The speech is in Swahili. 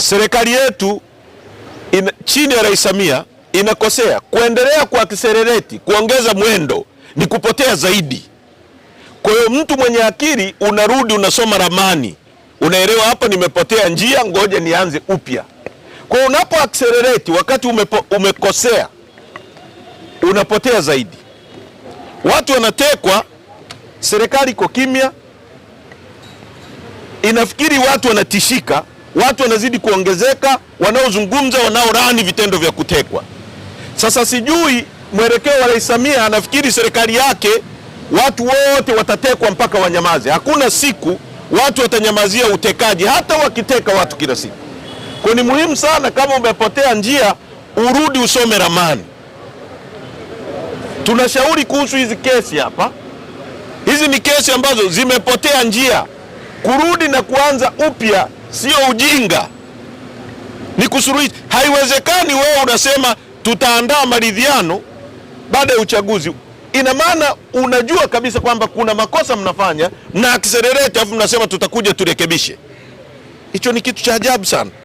serikali yetu chini ya Rais Samia inakosea. Kuendelea kwa kiserereti, kuongeza mwendo ni kupotea zaidi. Kwa hiyo mtu mwenye akili unarudi unasoma ramani, unaelewa hapa nimepotea njia, ngoja nianze upya. Kwa hiyo unapo accelerate wakati umekosea unapotea zaidi. Watu wanatekwa, serikali iko kimya, inafikiri watu wanatishika, watu wanazidi kuongezeka, wanaozungumza, wanaorani vitendo vya kutekwa. Sasa sijui mwelekeo wa Rais Samia, anafikiri serikali yake watu wote watatekwa mpaka wanyamaze. Hakuna siku watu watanyamazia utekaji, hata wakiteka watu kila siku. Kwa ni muhimu sana, kama umepotea njia urudi usome ramani. Tunashauri kuhusu hizi kesi hapa. Hizi ni kesi ambazo zimepotea njia. Kurudi na kuanza upya sio ujinga, ni kusuluhisha. Haiwezekani wewe unasema tutaandaa maridhiano baada ya uchaguzi. Ina maana unajua kabisa kwamba kuna makosa mnafanya, mna accelerate afu mnasema tutakuja turekebishe. Hicho ni kitu cha ajabu sana.